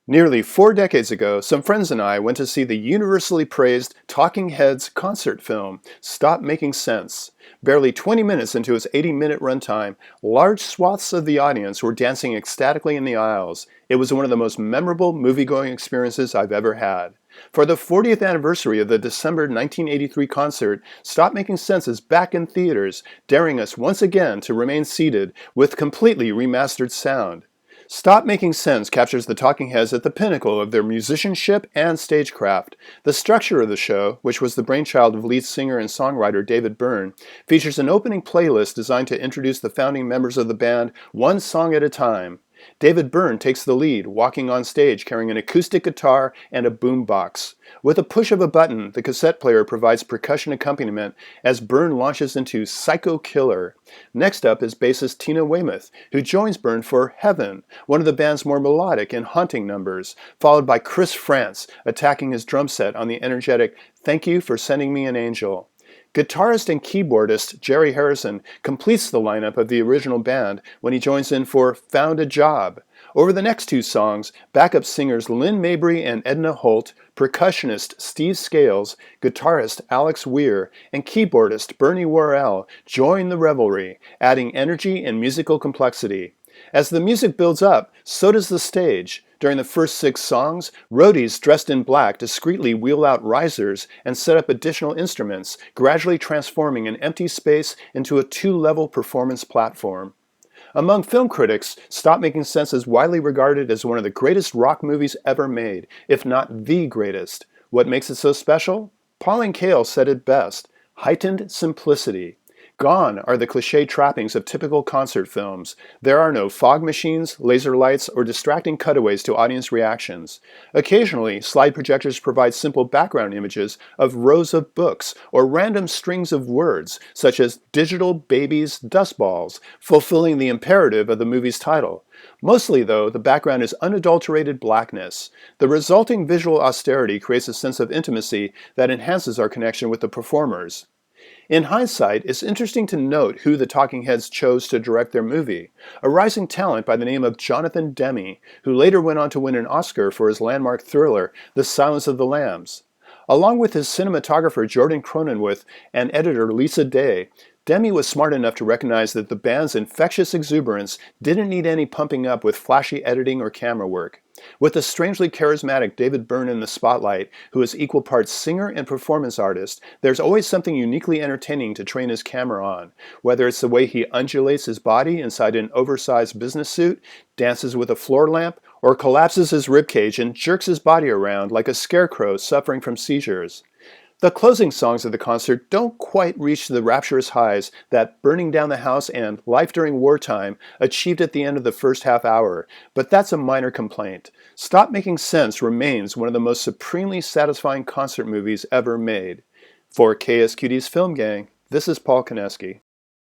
Nearly 4 decades ago, some friends and I went to see the universally praised Talking Heads concert film, Stop Making Sense. Barely 20 minutes into its 80-minute runtime, large swaths of the audience were dancing ecstatically in the aisles. It was one of the most memorable movie-going experiences I've ever had. For the 40th anniversary of the December 1983 concert, Stop Making Sense is back in theaters, daring us once again to remain seated with completely remastered sound. Stop Making Sense captures the Talking Heads at the pinnacle of their musicianship and stagecraft. The structure of the show, which was the brainchild of lead singer and songwriter David Byrne, features an opening playlist designed to introduce the founding members of the band one song at a time. David Byrne takes the lead, walking on stage carrying an acoustic guitar and a boombox. With a push of a button, the cassette player provides percussion accompaniment as Byrne launches into Psycho Killer. Next up is bassist Tina Weymouth, who joins Byrne for Heaven, one of the band's more melodic and haunting numbers, followed by Chris Frantz attacking his drum set on the energetic Thank You for Sending Me an Angel. Guitarist and keyboardist Jerry Harrison completes the lineup of the original band when he joins in for Found a Job. Over the next two songs, backup singers Lynn Mabry and Edna Holt, percussionist Steve Scales, guitarist Alex Weir, and keyboardist Bernie Worrell join the revelry, adding energy and musical complexity. As the music builds up, so does the stage. During the first 6 songs, roadies dressed in black discreetly wheel out risers and set up additional instruments, gradually transforming an empty space into a 2-level performance platform. Among film critics, Stop Making Sense is widely regarded as one of the greatest rock movies ever made, if not the greatest. What makes it so special? Pauline Kael said it best: heightened simplicity. Gone are the cliché trappings of typical concert films. There are no fog machines, laser lights, or distracting cutaways to audience reactions. Occasionally, slide projectors provide simple background images of rows of books or random strings of words, such as digital babies, dust balls, fulfilling the imperative of the movie's title. Mostly, though, the background is unadulterated blackness. The resulting visual austerity creates a sense of intimacy that enhances our connection with the performers. In hindsight, it's interesting to note who the Talking Heads chose to direct their movie, a rising talent by the name of Jonathan Demme, who later went on to win an Oscar for his landmark thriller, The Silence of the Lambs. Along with his cinematographer Jordan Cronenweth and editor Lisa Day, Demme was smart enough to recognize that the band's infectious exuberance didn't need any pumping up with flashy editing or camera work. With the strangely charismatic David Byrne in the spotlight, who is equal parts singer and performance artist, there's always something uniquely entertaining to train his camera on, whether it's the way he undulates his body inside an oversized business suit, dances with a floor lamp, or collapses his ribcage and jerks his body around like a scarecrow suffering from seizures. The closing songs of the concert don't quite reach the rapturous highs that Burning Down the House and Life During Wartime achieved at the end of the first half hour, but that's a minor complaint. Stop Making Sense remains one of the most supremely satisfying concert movies ever made. For KSQD's Film Gang, this is Paul Koneski.